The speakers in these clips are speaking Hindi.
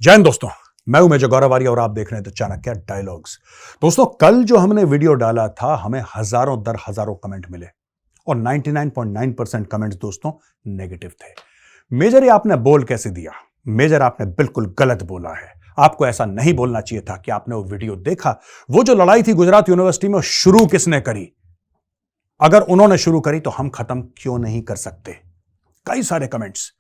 जय हिंद दोस्तों, मैं हूं मेजर गौरव आर्य और आप देख रहे हैं द चाणक्य डायलॉग्स। दोस्तों, कल जो हमने वीडियो डाला था हमें हजारों दर हजारों कमेंट मिले और 99.9% कमेंट्स दोस्तों नेगेटिव थे। मेजर ये आपने बोल कैसे दिया? मेजर आपने बिल्कुल गलत बोला है। आपको ऐसा नहीं बोलना चाहिए था कि आपने वो वीडियो देखा। वो जो लड़ाई थी गुजरात यूनिवर्सिटी में शुरू किसने करी? अगर उन्होंने शुरू करी तो हम खत्म क्यों नहीं कर सकते? कई सारे कमेंट्स।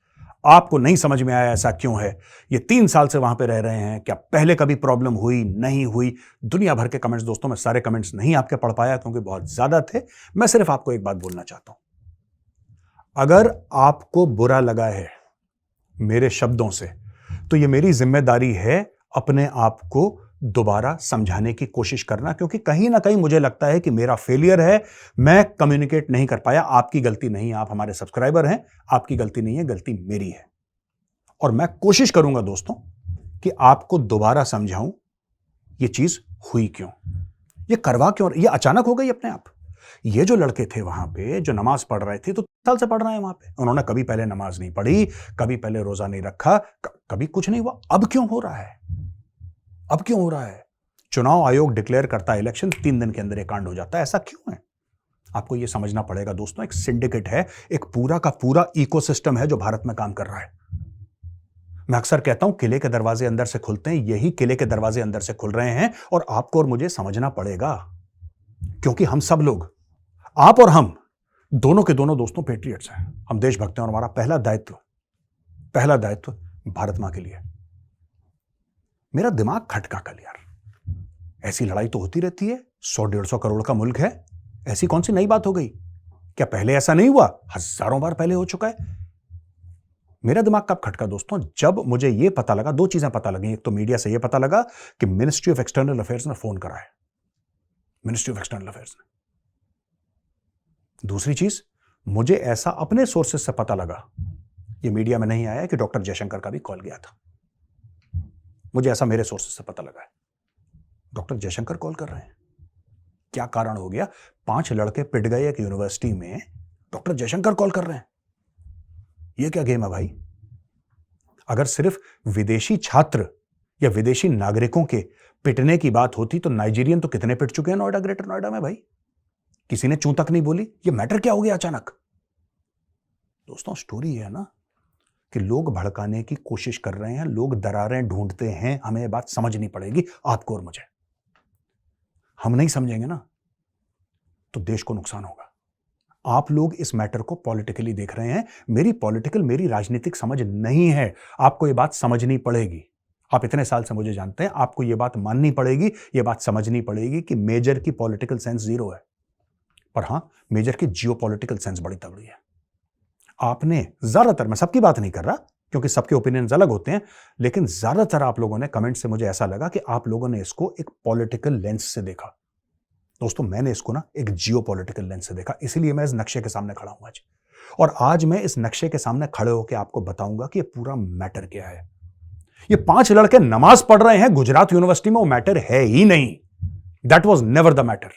आपको नहीं समझ में आया ऐसा क्यों है? ये 3 साल से वहां पे रह रहे हैं, क्या पहले कभी प्रॉब्लम हुई नहीं हुई? दुनिया भर के कमेंट्स दोस्तों, मैं सारे कमेंट्स नहीं आपके पढ़ पाया क्योंकि बहुत ज्यादा थे। मैं सिर्फ आपको एक बात बोलना चाहता हूं। अगर आपको बुरा लगा है मेरे शब्दों से तो ये मेरी जिम्मेदारी है अपने आप को दोबारा समझाने की कोशिश करना, क्योंकि कहीं ना कहीं मुझे लगता है कि मेरा फेलियर है, मैं कम्युनिकेट नहीं कर पाया। आपकी गलती नहीं है, आप हमारे सब्सक्राइबर हैं, आपकी गलती नहीं है, गलती मेरी है। और मैं कोशिश करूंगा दोस्तों कि आपको दोबारा समझाऊं ये चीज हुई क्यों, ये करवा क्यों, ये अचानक हो गई अपने आप। ये जो लड़के थे वहां पे जो नमाज पढ़ रहे थे, तो 3 साल से पढ़ रहे हैं वहां पे, उन्होंने कभी पहले नमाज नहीं पढ़ी, कभी पहले रोजा नहीं रखा, कभी कुछ नहीं हुआ। अब क्यों हो रहा है? अब क्यों हो रहा है? चुनाव आयोग डिक्लेयर करता है इलेक्शन, 3 दिन के अंदर एक कांड हो जाता है। ऐसा क्यों है? आपको यह समझना पड़ेगा दोस्तों। एक सिंडिकेट है, एक पूरा का पूरा इकोसिस्टम है जो भारत में काम कर रहा है। मैं अक्सर कहता हूं किले के दरवाजे अंदर से खुलते हैं, यही किले के दरवाजे अंदर से खुल रहे हैं और आपको और मुझे समझना पड़ेगा, क्योंकि हम सब लोग, आप और हम दोनों के दोनों दोस्तों पेट्रियट्स हैं। हम देशभक्त हैं और हमारा पहला दायित्व भारत मां के लिए। मेरा दिमाग खटका कल यार। ऐसी लड़ाई तो होती रहती है, 100-150 करोड़ का मुल्क है, ऐसी कौन सी नई बात हो गई? क्या पहले ऐसा नहीं हुआ? हजारों बार पहले हो चुका है। मेरा दिमाग कब खटका दोस्तों? जब मुझे यह पता लगा, 2 चीजें पता लगी। एक तो मीडिया से यह पता लगा कि मिनिस्ट्री ऑफ एक्सटर्नल अफेयर्स ने फोन करा है, मिनिस्ट्री ऑफ एक्सटर्नल अफेयर्स ने। दूसरी चीज, मुझे ऐसा अपने सोर्सेस से पता लगा, यह मीडिया में नहीं आया, कि डॉक्टर जयशंकर का भी कॉल गया था। मुझे ऐसा मेरे सोर्सेस से पता लगा है। डॉक्टर जयशंकर कॉल कर रहे हैं। क्या कारण हो गया? 5 लड़के पिट गए एक यूनिवर्सिटी में, डॉक्टर जयशंकर कॉल कर रहे हैं। यह क्या गेम है भाई? अगर सिर्फ विदेशी छात्र या विदेशी नागरिकों के पिटने की बात होती तो नाइजीरियन तो कितने पिट चुके हैं नोएडा, ग्रेटर नोएडा में भाई। किसी ने चूं तक नहीं बोली। यह मैटर क्या हो गया अचानक? दोस्तों, स्टोरी है ना कि लोग भड़काने की कोशिश कर रहे हैं, लोग दरारें ढूंढते हैं। हमें यह बात समझनी पड़ेगी, आपको और मुझे। हम नहीं समझेंगे ना तो देश को नुकसान होगा। आप लोग इस मैटर को पॉलिटिकली देख रहे हैं। मेरी राजनीतिक समझ नहीं है। आपको यह बात समझनी पड़ेगी। आप इतने साल से मुझे जानते हैं, आपको यह बात माननी पड़ेगी, यह बात समझनी पड़ेगी कि मेजर की पॉलिटिकल सेंस 0 है, पर हां, मेजर की जियोपॉलिटिकल सेंस बड़ी तगड़ी है। आपने ज्यादातर, मैं सबकी बात नहीं कर रहा क्योंकि सबके ओपिनियंस अलग होते हैं, लेकिन ज्यादातर आप लोगों ने कमेंट से मुझे ऐसा लगा कि आप लोगों ने इसको एक पॉलिटिकल लेंस से देखा। दोस्तों, मैंने इसको ना एक जियोपॉलिटिकल लेंस से देखा, इसीलिए मैं इस नक्शे के सामने खड़ा हूं आज। और आज मैं इस नक्शे के सामने खड़े होकर आपको बताऊंगा कि ये पूरा मैटर क्या है। ये 5 लड़के नमाज पढ़ रहे हैं गुजरात यूनिवर्सिटी में, वो मैटर है ही नहीं। That was never the matter.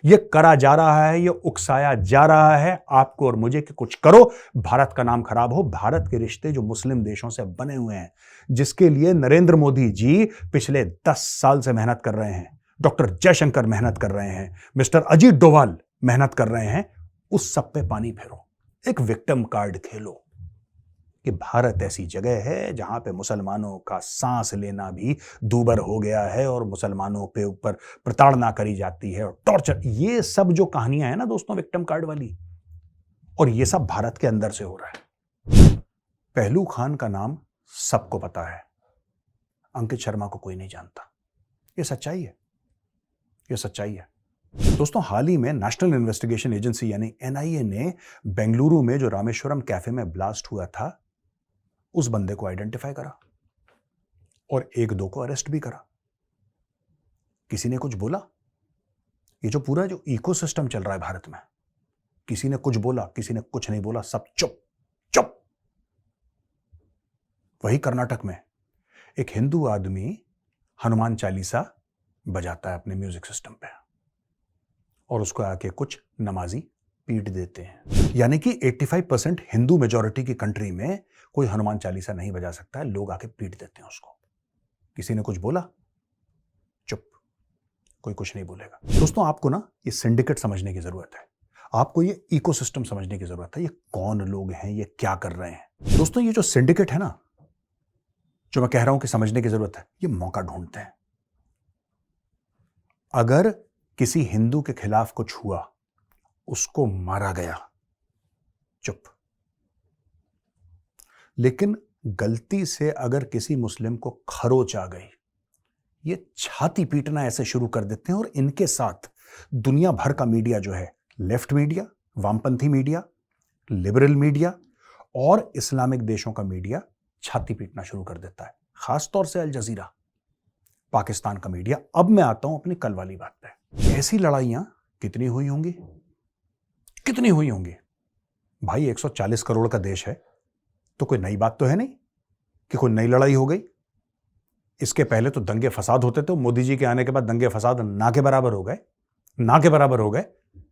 ये करा जा रहा है, ये उकसाया जा रहा है आपको और मुझे कि कुछ करो, भारत का नाम खराब हो। भारत के रिश्ते जो मुस्लिम देशों से बने हुए हैं, जिसके लिए नरेंद्र मोदी जी पिछले 10 साल से मेहनत कर रहे हैं, डॉक्टर जयशंकर मेहनत कर रहे हैं, मिस्टर अजीत डोभाल मेहनत कर रहे हैं, उस सब पे पानी फेरो। एक विक्टिम कार्ड खेलो कि भारत ऐसी जगह है जहां पे मुसलमानों का सांस लेना भी दूभर हो गया है और मुसलमानों पे ऊपर प्रताड़ना करी जाती है और टॉर्चर। ये सब जो कहानियां हैं ना दोस्तों विक्टिम कार्ड वाली, और ये सब भारत के अंदर से हो रहा है। पहलू खान का नाम सबको पता है, अंकित शर्मा को कोई नहीं जानता। ये सच्चाई है, ये सच्चाई है दोस्तों। हाल ही में नेशनल इन्वेस्टिगेशन एजेंसी यानी एनआईए ने बेंगलुरु में जो रामेश्वरम कैफे में ब्लास्ट हुआ था, उस बंदे को आइडेंटिफाई करा और 1-2 को अरेस्ट भी करा। किसी ने कुछ बोला? ये जो पूरा जो इकोसिस्टम चल रहा है भारत में, किसी ने कुछ बोला, किसी ने कुछ नहीं बोला, सब चुप चुप। वही कर्नाटक में एक हिंदू आदमी हनुमान चालीसा बजाता है अपने म्यूजिक सिस्टम पे और उसको आके कुछ नमाजी पीट देते हैं। यानी कि 85% हिंदू मेजॉरिटी की कंट्री में कोई हनुमान चालीसा नहीं बजा सकता है, लोग आके पीट देते हैं उसको। किसी ने कुछ बोला, चुप, कोई कुछ नहीं बोलेगा। दोस्तों, आपको ना ये सिंडिकेट समझने की जरूरत है, आपको ये इकोसिस्टम समझने की जरूरत है। ये कौन लोग हैं, ये क्या कर रहे हैं। दोस्तों, ये जो सिंडिकेट है ना, जो मैं कह रहा हूं कि समझने की जरूरत है, ये मौका ढूंढते हैं। अगर किसी हिंदू के खिलाफ कुछ हुआ, उसको मारा गया, चुप। लेकिन गलती से अगर किसी मुस्लिम को खरोच आ गई, ये छाती पीटना ऐसे शुरू कर देते हैं। और इनके साथ दुनिया भर का मीडिया जो है, लेफ्ट मीडिया, वामपंथी मीडिया, लिबरल मीडिया और इस्लामिक देशों का मीडिया छाती पीटना शुरू कर देता है। खासतौर से अल जजीरा, पाकिस्तान का मीडिया। अब मैं आता हूं अपनी कल वाली बात पे। ऐसी लड़ाइयां कितनी हुई होंगी, कितनी हुई होंगी भाई। 140 करोड़ का देश है, तो कोई नई बात तो है नहीं कि कोई नई लड़ाई हो गई। इसके पहले तो दंगे फसाद होते थे, मोदी जी के आने के बाद दंगे फसाद ना के बराबर हो गए, ना के बराबर हो गए।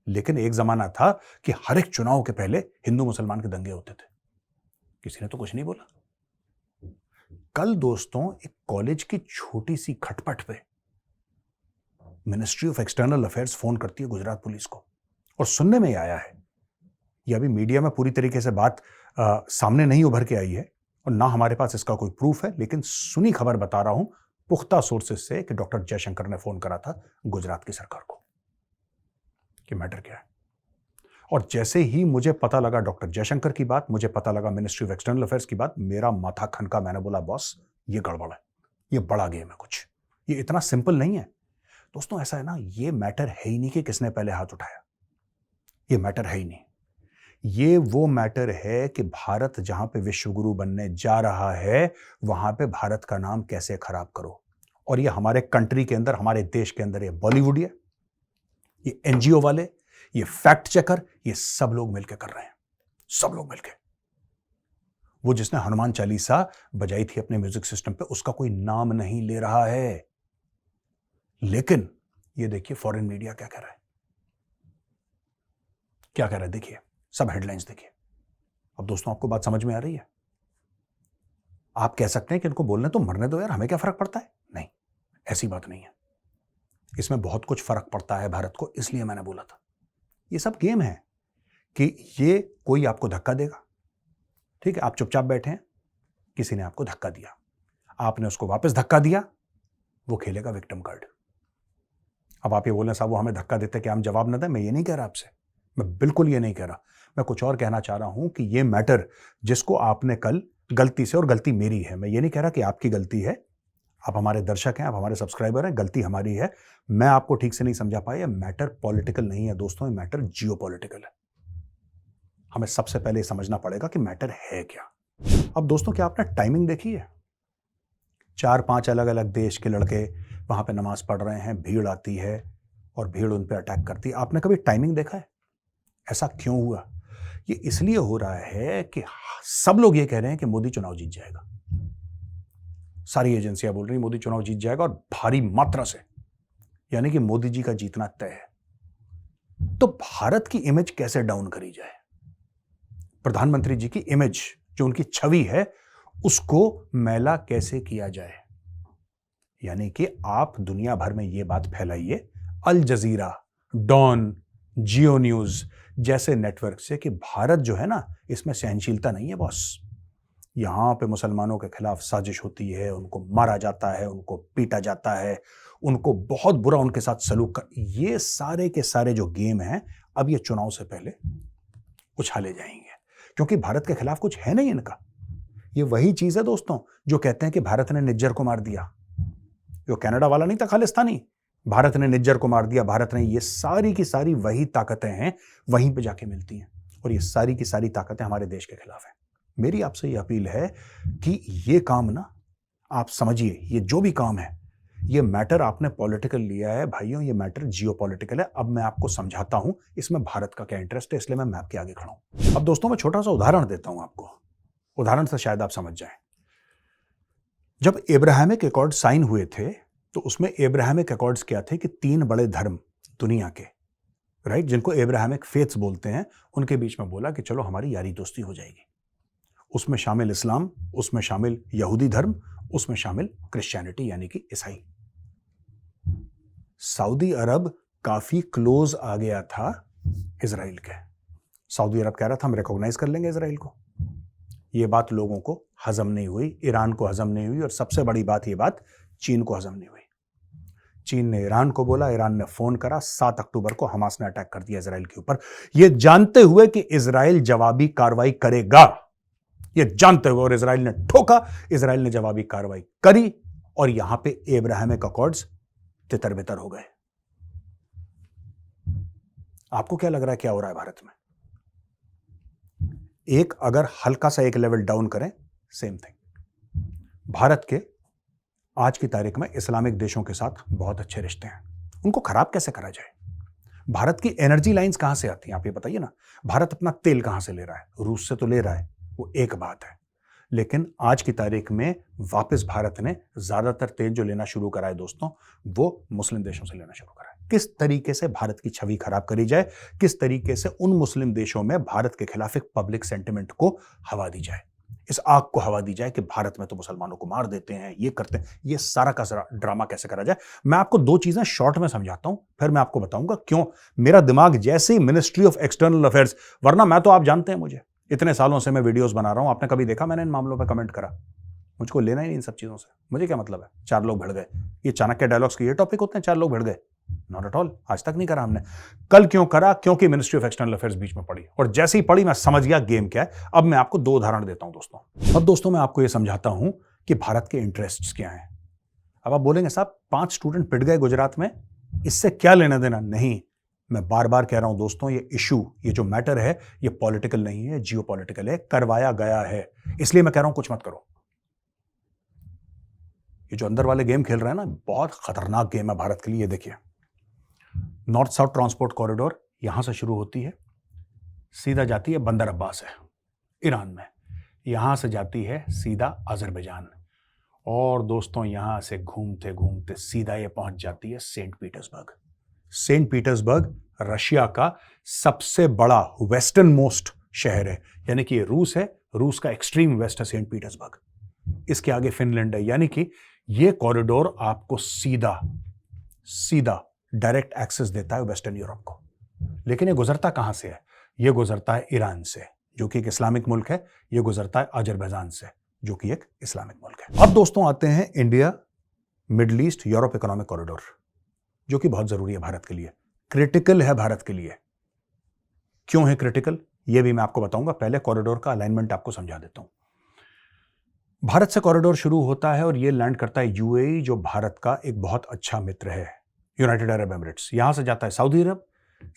लेकिन एक जमाना था कि हर एक चुनाव के पहले हिंदू मुसलमान के दंगे होते थे, किसी ने तो कुछ नहीं बोला। कल दोस्तों, एक कॉलेज की छोटी सी खटपट पे ministry of external affairs phone करती है गुजरात पुलिस को, और सुनने में आया है, यह अभी मीडिया में पूरी तरीके से बात सामने नहीं उभर के आई है और ना हमारे पास इसका कोई प्रूफ है, लेकिन सुनी खबर बता रहा हूं पुख्ता सोर्सेज से कि डॉक्टर जयशंकर ने फोन करा था गुजरात की सरकार को कि मैटर क्या है। और जैसे ही मुझे पता लगा डॉक्टर जयशंकर की बात, मुझे पता लगा मिनिस्ट्री ऑफ एक्सटर्नल अफेयर्स की बात, मेरा माथा खनका। मैंने बोला बॉस, ये गड़बड़ है, ये बड़ा गेम है कुछ, ये इतना सिंपल नहीं है। दोस्तों, ऐसा है ना, ये मैटर है ही नहीं कि किसने पहले हाथ उठाया, ये मैटर है ही नहीं। ये वो मैटर है कि भारत जहां पे विश्वगुरु बनने जा रहा है, वहां पे भारत का नाम कैसे खराब करो। और ये हमारे कंट्री के अंदर, हमारे देश के अंदर, ये बॉलीवुड, ये एनजीओ वाले, ये फैक्ट चेकर, ये सब लोग मिलकर कर रहे हैं, सब लोग मिलकर। वो जिसने हनुमान चालीसा बजाई थी अपने म्यूजिक सिस्टम पे, उसका कोई नाम नहीं ले रहा है। लेकिन ये देखिए फॉरेन मीडिया क्या कह रहा है, क्या कह रहा है, देखिए सब हेडलाइंस देखिए। अब दोस्तों, आपको बात समझ में आ रही है। आप कह सकते हैं कि इनको बोलने तो मरने दो यार, हमें क्या फर्क पड़ता है। नहीं, ऐसी बात नहीं है। इसमें बहुत कुछ फर्क पड़ता है भारत को, इसलिए मैंने बोला था। ये सब गेम है कि ये कोई आपको धक्का देगा, ठीक है, आप चुपचाप बैठे हैं, किसी ने आपको धक्का दिया, आपने उसको वापस धक्का दिया, वो खेलेगा विक्टिम कार्ड। अब आप ये बोलें साहब वो हमें धक्का देते कि हम जवाब न दें, मैं ये नहीं कह रहा आपसे, मैं बिल्कुल ये नहीं कह रहा। मैं कुछ और कहना चाह रहा हूं कि ये मैटर जिसको आपने कल गलती से, और गलती मेरी है, मैं ये नहीं कह रहा कि आपकी गलती है, आप हमारे दर्शक हैं, आप हमारे सब्सक्राइबर हैं, गलती हमारी है, मैं आपको ठीक से नहीं समझा पाया। मैटर पॉलिटिकल नहीं है दोस्तों, ये मैटर जियोपॉलिटिकल है। हमें सबसे पहले समझना पड़ेगा कि मैटर है क्या। अब दोस्तों, क्या आपने टाइमिंग देखी है? 4-5 अलग अलग देश के लड़के वहां पे नमाज पढ़ रहे हैं, भीड़ आती है और भीड़ उन पे अटैक करती है। आपने कभी टाइमिंग देखा है? ऐसा क्यों हुआ? ये इसलिए हो रहा है कि सब लोग ये कह रहे हैं कि मोदी चुनाव जीत जाएगा, सारी एजेंसियां बोल रही हैं मोदी चुनाव जीत जाएगा, और भारी मात्रा से, यानी कि मोदी जी का जीतना तय है। तो भारत की इमेज कैसे डाउन करी जाए, प्रधानमंत्री जी की इमेज, जो उनकी छवि है, उसको मैला कैसे किया जाए। यानी कि आप दुनिया भर में यह बात फैलाइए, अल जजीरा, डॉन, जियो न्यूज जैसे नेटवर्क से, कि भारत जो है ना, इसमें सहनशीलता नहीं है बॉस। यहां पे मुसलमानों के खिलाफ साजिश होती है, उनको मारा जाता है, उनको पीटा जाता है, उनको बहुत बुरा उनके साथ सलूक कर, ये सारे के सारे जो गेम हैं, अब ये चुनाव से पहले उछाले जाएंगे, क्योंकि भारत के खिलाफ कुछ है नहीं इनका। ये वही चीज है दोस्तों जो कहते हैं कि भारत ने निज्जर को मार दिया। जो कनाडा वाला नहीं था खालिस्तानी, भारत ने निज्जर को मार दिया, भारत ने, ये सारी की सारी वही ताकतें हैं, वहीं पे जाके मिलती हैं, और ये सारी की सारी ताकतें हमारे देश के खिलाफ हैं। मेरी आपसे ये अपील है कि ये काम ना आप समझिए, ये जो भी काम है, ये मैटर आपने पॉलिटिकल लिया है भाइयों, ये मैटर जियोपॉलिटिकल है। अब मैं आपको समझाता हूं इसमें भारत का क्या इंटरेस्ट है, इसलिए मैं मैप के आगे खड़ा हूं। अब दोस्तों, मैं छोटा सा उदाहरण देता हूं आपको, उदाहरण से शायद आप समझ जाएं। जब एब्राहमिक अकॉर्ड साइन हुए थे, तो उसमें एब्राहमिक अकॉर्ड्स क्या थे कि 3 बड़े धर्म दुनिया के, राइट, जिनको एब्राहमिक फेथ्स बोलते हैं, उनके बीच में बोला कि चलो हमारी यारी दोस्ती हो जाएगी। उसमें शामिल इस्लाम, उसमें शामिल यहूदी धर्म, उसमें शामिल क्रिश्चियनिटी यानी कि ईसाई। सऊदी अरब काफी क्लोज आ गया था इजराइल के। सऊदी अरब कह रहा था हम रिकॉग्नाइज कर लेंगे इजराइल को। यह बात लोगों को हजम नहीं हुई, ईरान को हजम नहीं हुई, और सबसे बड़ी बात यह बात चीन को हजम नहीं हुई। चीन ने ईरान को बोला, ईरान ने फोन करा, 7 अक्टूबर को हमास ने अटैक कर दिया इजराइल के ऊपर, यह जानते हुए कि इजराइल जवाबी कार्रवाई करेगा, यह जानते हुए, और इजराइल ने ठोका, इजराइल ने जवाबी कार्रवाई करी, और यहां पे एब्राहमिक अकॉर्ड्स तितर बितर हो गए। आपको क्या लग रहा है क्या हो रहा है भारत में? एक अगर हल्का सा एक लेवल डाउन करें, सेम थिंग। भारत के आज की तारीख में इस्लामिक देशों के साथ बहुत अच्छे रिश्ते हैं, उनको खराब कैसे करा जाए? भारत की एनर्जी लाइंस कहां से आती हैं, आप ये बताइए ना। भारत अपना तेल कहां से ले रहा है? रूस से तो ले रहा है, वो एक बात है, लेकिन आज की तारीख में वापस भारत ने ज्यादातर तेल जो लेना शुरू करा है दोस्तों, वो मुस्लिम देशों से लेना शुरू करा है। किस तरीके से भारत की छवि खराब करी जाए, किस तरीके से उन मुस्लिम देशों में भारत के खिलाफ एक पब्लिक सेंटिमेंट को हवा दी जाए, इस आग को हवा दी जाए कि भारत में तो मुसलमानों को मार देते हैं, ये करते हैं, ये सारा का सारा ड्रामा कैसे करा जाए। मैं आपको 2 चीजें शॉर्ट में समझाता हूं, फिर मैं आपको बताऊंगा क्यों मेरा दिमाग जैसे ही मिनिस्ट्री ऑफ एक्सटर्नल अफेयर्स, वरना मैं तो, आप जानते हैं मुझे, इतने सालों से मैं वीडियोस बना रहा हूं, आपने कभी देखा मैंने इन मामलों पर कमेंट करा? मुझको लेना ही नहीं इन सब चीजों से, मुझे क्या मतलब है 4 लोग भिड़ गए, ये चाणक्य डायलॉग्स के ये टॉपिक होते हैं, 4 लोग भिड़ गए? नॉट एट ऑल, आज तक नहीं करा हमने। कल क्यों करा? क्योंकि मिनिस्ट्री ऑफ एक्सटर्नल अफेयर्स बीच में पड़ी, और जैसे ही पड़ी मैं समझ गया गेम क्या है। अब मैं आपको 2 उदाहरण देता हूं दोस्तों। अब दोस्तों मैं आपको यह समझाता हूं कि भारत के इंटरेस्ट्स क्या हैं। अब आप बोलेंगे साहब 5 स्टूडेंट पिट गए गुजरात में, इससे क्या लेना देना? नहीं, मैं बार बार कह रहा हूं दोस्तों, ये इशू, ये जो मैटर है, ये पॉलिटिकल नहीं है, जियो पॉलिटिकल है, करवाया गया है, इसलिए मैं कह रहा हूं कुछ मत करो। ये जो अंदर वाले गेम खेल रहे हैं ना, बहुत खतरनाक गेम है भारत के लिए। देखिए, नॉर्थ साउथ ट्रांसपोर्ट कॉरिडोर यहां से शुरू होती है, सीधा जाती है बंदर अब्बास है ईरान में, यहां से जाती है सीधा अजरबैजान, और दोस्तों यहां से घूमते घूमते सीधा ये पहुंच जाती है Saint Petersburg. Saint Petersburg Russia का सबसे बड़ा वेस्टर्न मोस्ट शहर है, यानी कि ये रूस है, रूस का एक्सट्रीम वेस्ट है सेंट पीटर्सबर्ग, इसके आगे फिनलैंड है, यानी कि ये कॉरिडोर आपको सीधा सीधा डायरेक्ट एक्सेस देता है वेस्टर्न यूरोप को। लेकिन ये गुजरता कहां से है? ये गुजरता है ईरान से, जो कि एक इस्लामिक मुल्क है, ये गुजरता है अजरबैजान से, जो कि एक इस्लामिक मुल्क है। अब दोस्तों आते हैं India middle east Europe economic corridor, जो कि बहुत जरूरी है भारत के लिए, क्रिटिकल है भारत के लिए। क्यों है क्रिटिकल, यह भी मैं आपको बताऊंगा। पहले कॉरिडोर का अलाइनमेंट आपको समझा देता हूं। भारत से कॉरिडोर शुरू होता है और यह लैंड करता है यूएई, जो भारत का एक बहुत अच्छा मित्र है, यूनाइटेड अरब एमिरेट्स। यहां से जाता है सऊदी अरब,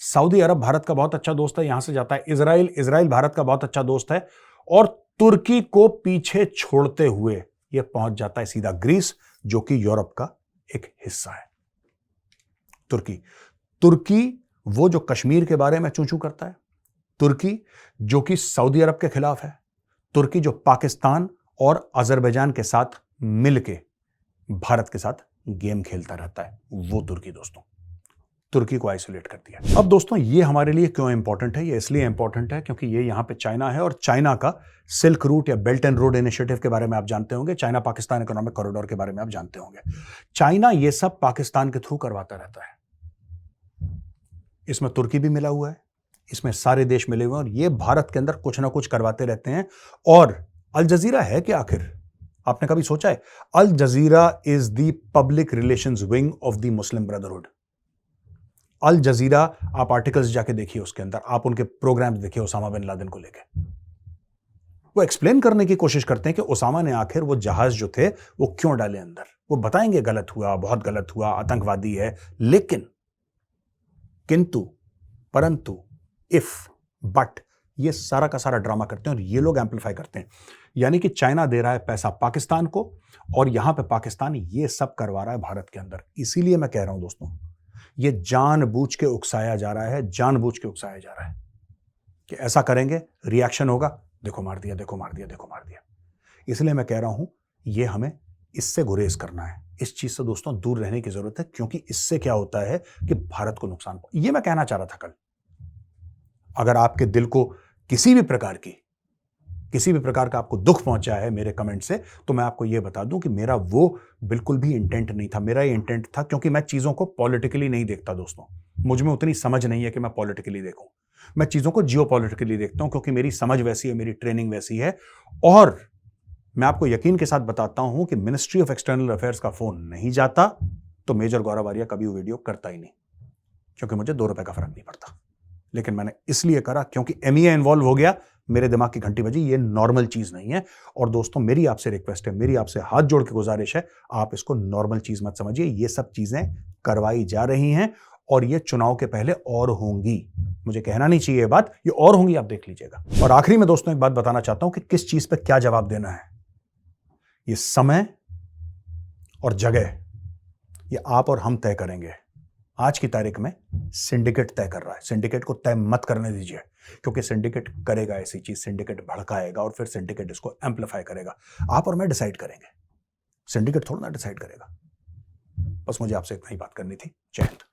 सऊदी अरब भारत का बहुत अच्छा दोस्त है, यहां से जाता है इजराइल, इजराइल भारत का बहुत अच्छा दोस्त है, और तुर्की को पीछे छोड़ते हुए यह पहुंच जाता है सीधा ग्रीस, जो कि यूरोप का एक हिस्सा है। तुर्की, तुर्की वो जो कश्मीर के बारे में चूं-चूं करता है, तुर्की जो कि सऊदी अरब के खिलाफ है, तुर्की जो पाकिस्तान और अजरबैजान के साथ मिलके भारत के साथ गेम खेलता रहता है, वो तुर्की दोस्तों, तुर्की को आइसोलेट कर दिया। अब दोस्तों ये हमारे लिए क्यों इंपॉर्टेंट है? ये इसलिए इंपॉर्टेंट है क्योंकि ये यहां पे चाइना है, और चाइना का सिल्क रूट या बेल्ट एंड रोड इनिशिएटिव के बारे में आप जानते होंगे, चाइना पाकिस्तान इकोनॉमिक कॉरिडोर के बारे में आप जानते होंगे। चाइना ये सब पाकिस्तान के थ्रू करवाता रहता है, इसमें तुर्की भी मिला हुआ है, इसमें सारे देश मिले हुए हैं, और ये भारत के अंदर कुछ ना कुछ करवाते रहते हैं। और अल जजीरा है कि आखिर आपने कभी सोचा है? Al Jazeera is the public relations wing of the Muslim Brotherhood. Al Jazeera, आप आर्टिकल्स जाके देखिए, उसके अंदर आप उनके प्रोग्राम्स देखिए ओसामा बिन लादेन को लेकर, वो एक्सप्लेन करने की कोशिश करते हैं कि ओसामा ने आखिर वो जहाज जो थे वो क्यों डाले अंदर। वो बताएंगे गलत हुआ, बहुत गलत हुआ, आतंकवादी है, लेकिन किंतु परंतु इफ बट, ये सारा का सारा ड्रामा करते हैं और ये लोग एम्पलीफाई करते हैं। यानी कि चाइना दे रहा है पैसा पाकिस्तान को, और यहां पे पाकिस्तान ये सब करवा रहा है भारत के अंदर। इसीलिए मैं कह रहा हूं दोस्तों, ये जानबूझ के उकसाया जा रहा है, जानबूझ के उकसाया जा रहा है कि ऐसा करेंगे रिएक्शन होगा, देखो मार दिया, देखो मार दिया, देखो मार दिया। इसलिए मैं कह रहा हूं ये हमें इससे गुरेज करना है, इस चीज से दोस्तों दूर रहने की जरूरत है, क्योंकि इससे क्या होता है कि भारत को नुकसान। ये मैं कहना चाह रहा था कल। अगर आपके दिल को किसी भी प्रकार की किसी भी प्रकार का आपको दुख पहुंचा है मेरे कमेंट से, तो मैं आपको यह बता दूं कि मेरा वो बिल्कुल भी इंटेंट नहीं था। मेरा ये इंटेंट था, क्योंकि मैं चीजों को पॉलिटिकली नहीं देखता दोस्तों, मुझ में उतनी समझ नहीं है कि मैं पॉलिटिकली देखूं। मैं चीजों को जियोपॉलिटिकली देखता हूं, क्योंकि मेरी समझ वैसी है, मेरी ट्रेनिंग वैसी है। और मैं आपको यकीन के साथ बताता हूं कि मिनिस्ट्री ऑफ एक्सटर्नल अफेयर्स का फोन नहीं जाता तो मेजर गौरव आर्या कभी वो वीडियो करता ही नहीं, क्योंकि मुझे 2 रुपए का फर्क नहीं पड़ता। लेकिन मैंने इसलिए करा क्योंकि एमईए इन्वॉल्व हो गया, मेरे दिमाग की घंटी बजी, ये नॉर्मल चीज नहीं है। और दोस्तों, मेरी आपसे रिक्वेस्ट है, मेरी आपसे हाथ जोड़ के गुजारिश है, आप इसको नॉर्मल चीज मत समझिए। ये सब चीजें करवाई जा रही हैं और ये चुनाव के पहले और होंगी। मुझे कहना नहीं चाहिए ये बात, ये और होंगी, आप देख लीजिएगा। और आखिरी में दोस्तों एक बात बताना चाहता हूं कि किस चीज पर क्या जवाब देना है। ये समय और जगह ये आप और हम तय करेंगे। आज की तारीख में सिंडिकेट तय कर रहा है। सिंडिकेट को तय मत करने दीजिए, क्योंकि सिंडिकेट करेगा ऐसी चीज, सिंडिकेट भड़काएगा और फिर सिंडिकेट इसको एम्पलीफाई करेगा। आप और मैं डिसाइड करेंगे, सिंडिकेट थोड़ा ना डिसाइड करेगा। बस मुझे आपसे इतना ही बात करनी थी। जय हिंद।